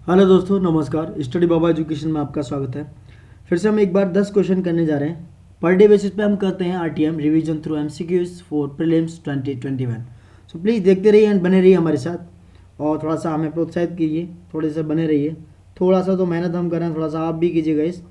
Hello दोस्तों, नमस्कार। Study बाबा education में आपका स्वागत है। फिर से हम एक बार 10 क्वेश्चन करने जा रहे हैं। पर डे बेसिस पे हम करते हैं RTM revision through MCQs for prelims 2021। So please देखते रहिए एंड बने रहिए हमारे साथ और थोड़ा सा हमें प्रोत्साहित कीजिए, थोड़े से बने रहिए। थोड़ा सा तो मेहनत हम करें, थोड़ा सा आप भी कीजिएगा इस।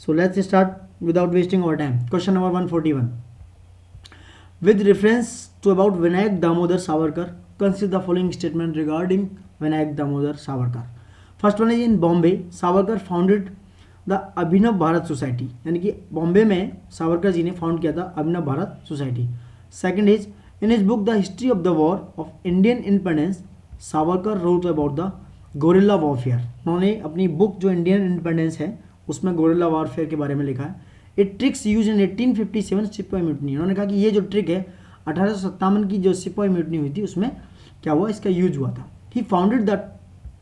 So let's start without wasting our time. Question number 141 with reference to about Vinayak Damodar Savarkar, consider the following statement regarding Vinayak Damodar Savarkar. First one is in Bombay, Savarkar founded the Abhinav Bharat society, यानी कि बॉम्बे में सावरकर जी ने founded किया था Abhinav Bharat society. Second is in his book the history of the war of Indian independence Savarkar wrote about the guerrilla warfare. उन्होंने अपनी book जो Indian independence है उसमें गोरिल्ला वॉरफेयर के बारे में लिखा है। इट ट्रिक्स यूज इन 1857 सिपाही म्यूटनी। उन्होंने कहा कि ये जो ट्रिक है 1857 की जो सिपाही म्यूटनी हुई थी उसमें क्या हुआ, इसका यूज हुआ था। He founded the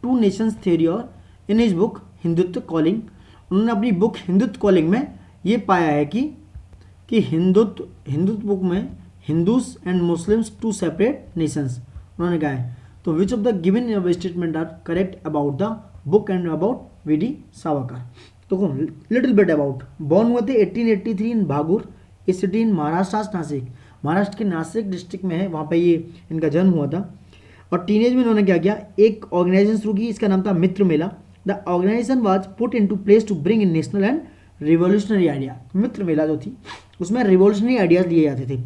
two nations theory और in his book Hindutva calling. उन्होंने अपनी बुक हिंदुत्व कॉलिंग में ये पाया है कि हिंदुत्व बुक में Hindus and Muslims two separate nations उन्होंने कहा है। तो which of the given statement are correct about the book and about VD Savarkar. तो लिटिल बिट अबाउट। बॉर्न हुए थे 1883 in Bhagur, a city in Maharashtra Nashik. Maharashtra के नासिक डिस्ट्रिक्ट में है, वहाँ पे ये इनका जन्म हुआ था। और टीनेज में इन्होंने क्या किया, एक ऑर्गेनाइजेशन शुरू की, इसका नाम था Mitra Mela. The organization was put into place to bring in national and revolutionary idea. Mitra Mela जो थी उसमें रिवोल्यूशनरी आइडियाज लिए जाते थे।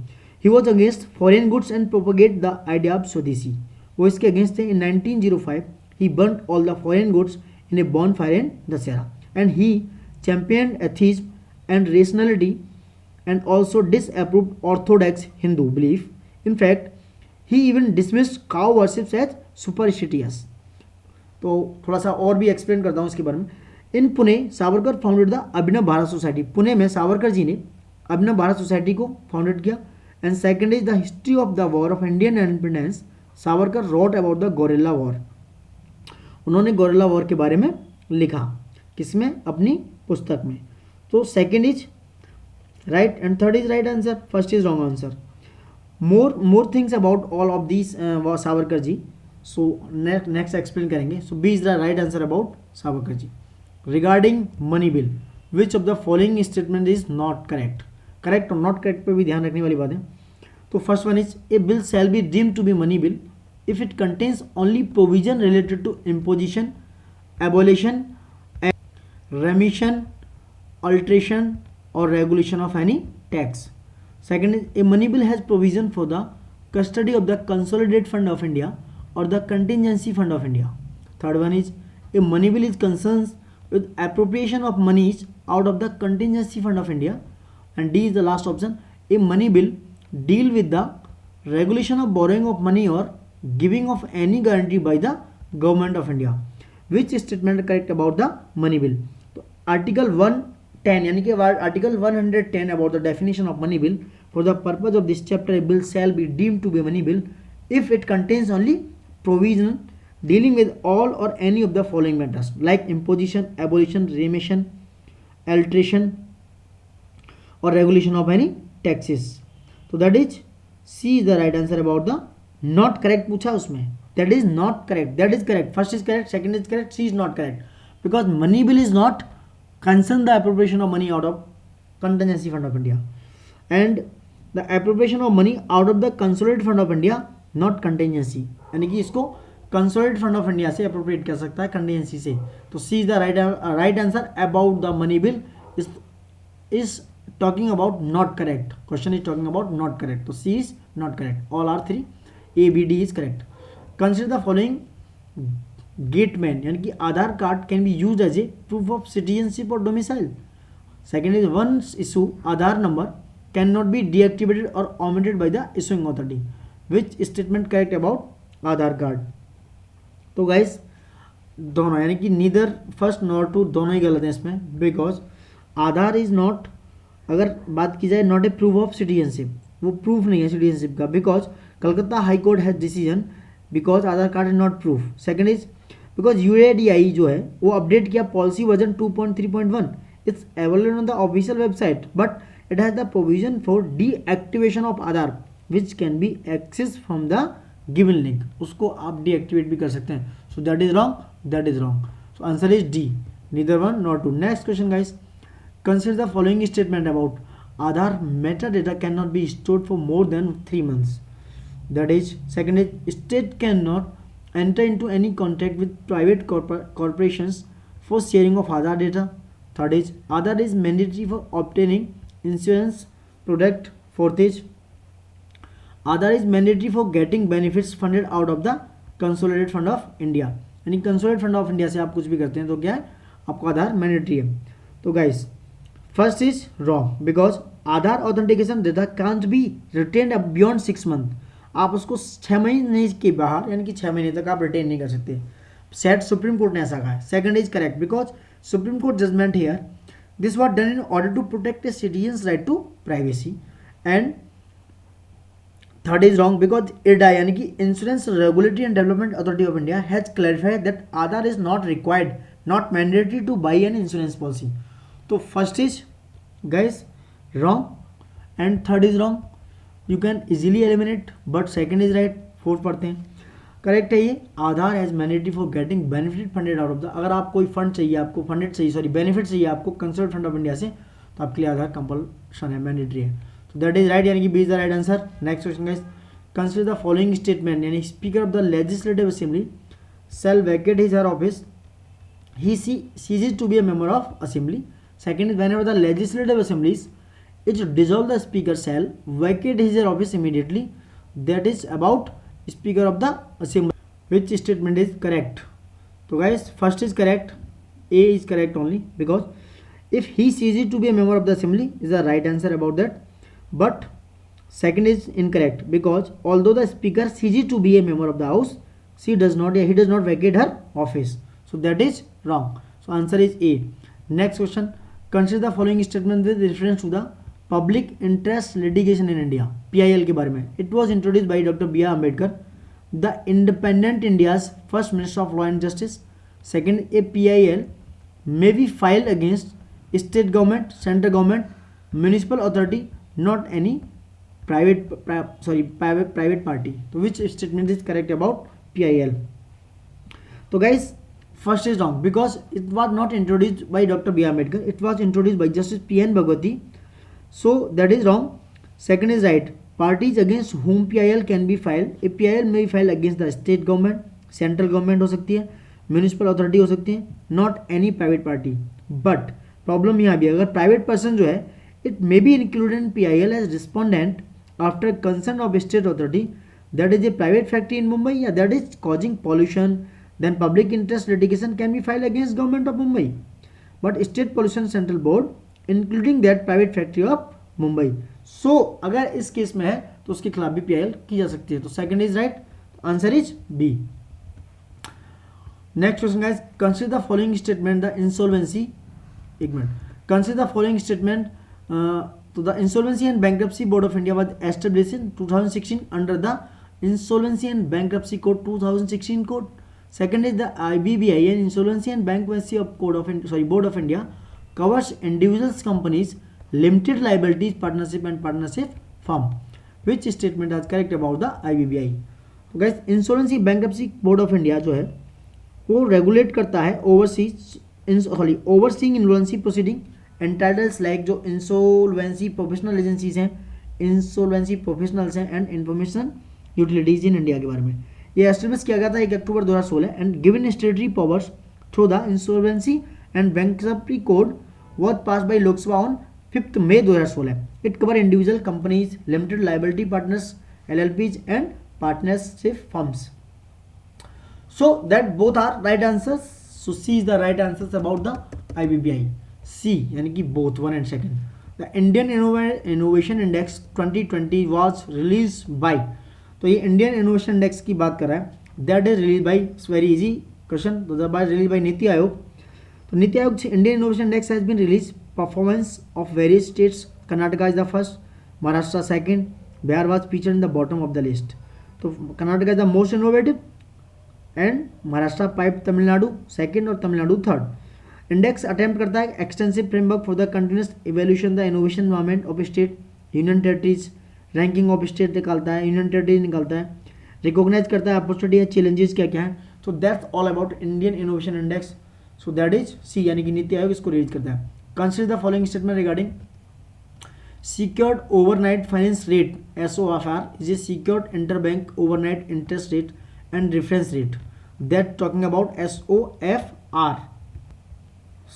He was against foreign goods and propagate the idea of swadeshi. वो इसके अगेंस्ट थे। In 1905 he burn all the foreign goods in a bonfire in Dussehra and he championed atheism and rationality and also disapproved orthodox Hindu belief. In fact, he even dismissed cow worship as superstitious. तो थोड़ा सा और भी explain करता हूँ इसके बारे में। In Pune Savarkar founded the Abhinav Bharat society. Pune में सावरकर जी ने अभिनव भारत सोसाइटी को फाउंडेड किया। And second is the history of the war of Indian independence Savarkar wrote about the guerrilla war. उन्होंने गोरिल्ला वॉर के बारे में लिखा, किसमें, अपनी पुस्तक में। तो second is right and third is right answer, first is wrong answer. More things about all of these Savarkar ji. So next explain करेंगे। So B is the right answer about Savarkar ji. Regarding money bill, which of the following statement is not correct. Correct और not correct पे भी ध्यान रखने वाली बात है। तो first one is a bill shall be deemed to be money bill if it contains only provision related to imposition, abolition, remission, alteration or regulation of any tax. Second is a money bill has provision for the custody of the consolidated fund of India or the contingency fund of India. Third one is a money bill is concerned with appropriation of monies out of the contingency fund of India. And D is the last option, a money bill deal with the regulation of borrowing of money or giving of any guarantee by the government of India. Which statement correct about the money bill? Article 110 यानी कि article 110 about the definition of money bill. For the purpose of this chapter a bill shall be deemed to be money bill if it contains only provision dealing with all और any of the following matters like imposition, abolition, remission, alteration और regulation of any taxes. तो that is C is the right answer about the not correct पूछा उसमें। That is not correct, that is correct, first is correct, second is correct, C is not correct because money bill is not concern the appropriation of money out of contingency fund of India and the appropriation of money out of the consolidated fund of India not contingency, यानी कि इसको consolidated fund of India से appropriate कर सकता है contingency से। तो C is the right answer about the money bill is talking about not correct. Question is talking about not correct. तो C is not correct. All are three. A, B, D is correct. Consider the following statement, यानी कि Aadhaar card can be use as a proof of citizenship और domicile. Second is once issue Aadhaar number can not be deactivated और omitted by the issuing authority. Which statement correct about Aadhaar card? तो guys दोनों, यानी कि neither first not to, दोनों ही गलत हैं इसमें। बिकॉज आधार इज नॉट, अगर बात की जाए not a proof of citizenship, वो प्रूफ नहीं है सिटीजनशिप का। Because Calcutta high court has decision because Aadhaar card is not proof. Second is because UADI जो है वो अपडेट किया policy version 2.3.1, it's available on the official website but it has the provision for deactivation of Aadhaar which can be access from the given link, उसको आप deactivate भी कर सकते हैं। सो that is wrong, that is wrong. So answer is D, neither 1 nor 2. Next question guys, consider the following statement about Aadhaar metadata cannot be stored for more than 3 months. That is, second is state cannot enter into any contract with private corporations for sharing of Aadhaar data. Third is Aadhaar is mandatory for obtaining insurance product. Fourth is Aadhaar is mandatory for getting benefits funded out of the consolidated fund of India, यानी consolidated fund of India से आप कुछ भी करते हैं तो क्या है, आपको आधार मैंडेटरी है. तो guys first is wrong, because Aadhaar authentication data can't be retained beyond 6 month. आप उसको 6 महीने के बाहर यानी कि 6 महीने तक आप रिटेन नहीं कर सकते. सेट सुप्रीम कोर्ट ने ऐसा कहा है. Second is correct because supreme court judgement here this was done in order to protect a citizens right to privacy. And third is wrong because IRDAI यानी कि insurance regulatory and development authority of India has clarified that Aadhaar is not required, not mandatory to buy an insurance policy. तो first is guys wrong and third is wrong. You can easily eliminate but second is right. Fourth पढ़ते हैं. Correct है ये, Aadhaar as mandatory for getting benefit funded out of the. अगर आप कोई fund चाहिए, आपको फंडेड चाहिए, सॉरी बेनिफिट चाहिए आपको कंसर्न फंड ऑफ इंडिया से, तो आपके लिए आधार कंपल्शन है, मैंडेटरी है. तो दैट इज राइट, यानी कि B is the right answer. Next question guys, consider the following statement, यानी speaker of the legislative assembly shall vacate his or her office he ceases to be a member of assembly. Second is whenever the legislative assemblies is dissolved, the speaker shall vacate his or her office immediately. That is about speaker of the assembly. Which statement is correct? So guys, first is correct, A is correct only, because if he ceases to be a member of the assembly is the right answer about that. But second is incorrect because although the speaker ceases to be a member of the house, he does not vacate her office. So that is wrong. So answer is A. Next question, consider the following statement with reference to the public interest litigation in India. PIL के बारे में. It was introduced by Dr. B.R. Ambedkar, the independent India's first Minister of Law and Justice. Second, a PIL may be filed against state government, central government, municipal authority, not any private party. So which statement is correct about PIL? So guys, first is wrong because it was not introduced by Dr. B.R. Ambedkar. It was introduced by Justice P.N. Bhagwati. So that is wrong. Second is right. Parties against whom PIL can be filed. A PIL may be filed against the state government, central government हो सकती है, municipal authority हो सकती है, not any private party. But problem यहाँ भी अगर private person जो है, it may be included in PIL as respondent after consent of state authority. That is a private factory in Mumbai, yeah, that is causing pollution, then public interest litigation can be filed against government of Mumbai. But state pollution central board, including that private factory of Mumbai. So अगर इस case में है तो उसके खिलाफ भी PIL की जा सकती है. तो second is right, answer is B. Next question guys, consider the following statement the insolvency. एक minute, consider the following statement. तो the insolvency and bankruptcy board of India was established in 2016 under the Insolvency and Bankruptcy Code 2016 code. Second is the IBBI and Insolvency and Bankruptcy of Board of India covers individuals, companies, limited liabilities, partnership and partnership firm. Which statement is correct about the IBBI? तो guys, Insolvency Bankruptcy Board of India जो है वो regulate करता है overseeing insolvency proceeding entitled like जो insolvency professional agencies हैं, insolvency professionals हैं and information utilities in India के बारे में. ये एस्टेब्लिश किया गया था 1 October 2016 and given statutory powers through the insolvency and bankruptcy code was passed by Lok Sabha on 5 May 2016. It cover individual companies, limited liability partners, LLPs and partnership firms. So that both are right answers. So C is the right answers about the IBBI. C यानी कि both one and second. The Indian innovation index 2020 was release by. तो ये Indian innovation index की बात कर रहा है. That is release by, very easy question, तो that is release by NITI Aayog. तो नीति आयोग से Indian innovation index has been release. Performance of various states, Karnataka is the first, Maharashtra second, Bihar was featured in the bottom of the list. तो Karnataka is the most innovative and Maharashtra पाइप Tamil Nadu second और Tamil Nadu third. Index attempt करता है extensive framework for the continuous evolution the innovation environment of state, union territories, ranking of state निकालता है, union territory निकालता है, recognise करता है अपॉर्चुनिटी या चैलेंजेस क्या क्या है. तो that's all about Indian innovation index. So that is C, यानी कि नीति आयोग इसको रिलीज करता है. Consider the following statement regarding secured overnight finance rate SOFR is a secured interbank overnight interest rate and reference rate. That talking about SOFR.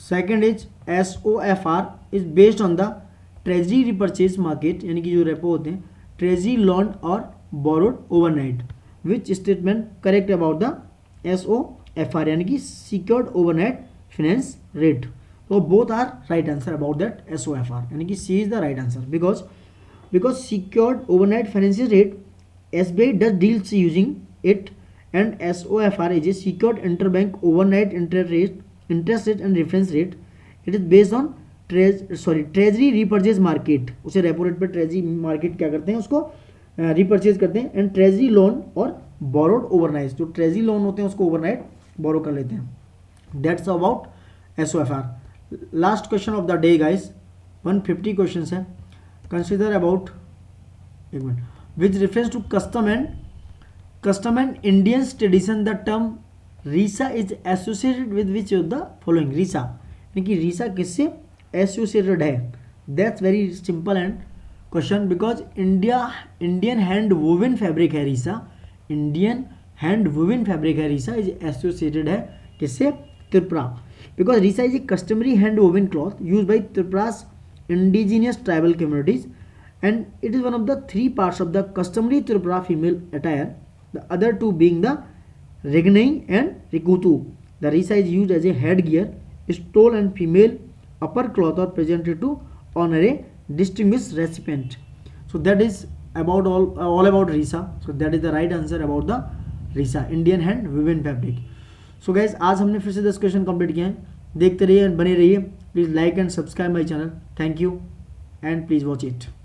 Second is SOFR is based on the treasury repurchase market, यानी कि जो repo होते हैं, treasury loan और borrowed overnight. Which statement correct about the SOFR, यानी कि secured overnight finance rate. So both are right answer about that SOFR, यानी कि C is the right answer because secured overnight finance rate SBI does deals using it, and SOFR is a secured interbank overnight interest rate and reference rate. It is based on treasury repurchase market. उसे repo rate पर treasury market क्या करते हैं, उसको repurchase करते हैं, and treasury loan और borrowed overnight, जो treasury loan होते हैं उसको overnight borrow कर लेते हैं. That's about SOFR. Last question of the day guys, 150 question है. कंसिडर अबाउट, एक minute, with reference to custom and Indian tradition the term risa is associated with which of the following. Risa यानी कि रीसा किससे associated है? That's very simple and question, because Indian hand woven fabric है risa. Indian hand woven fabric है risa, is associated है किससे? Tripura. Because Risa is a customary hand-woven cloth used by Tripura's indigenous tribal communities, and it is one of the three parts of the customary Tripura female attire, the other two being the Regnai and Rikutu. The Risa is used as a headgear, stole and female upper cloth are presented to honor a distinguished recipient. So that is about all about Risa. So that is the right answer about the Risa, Indian hand-woven fabric. So guys आज हमने फिर से 10 question complete किए हैं. देखते रहिए, बने रहिए. Please like and subscribe my channel. Thank you and please watch it.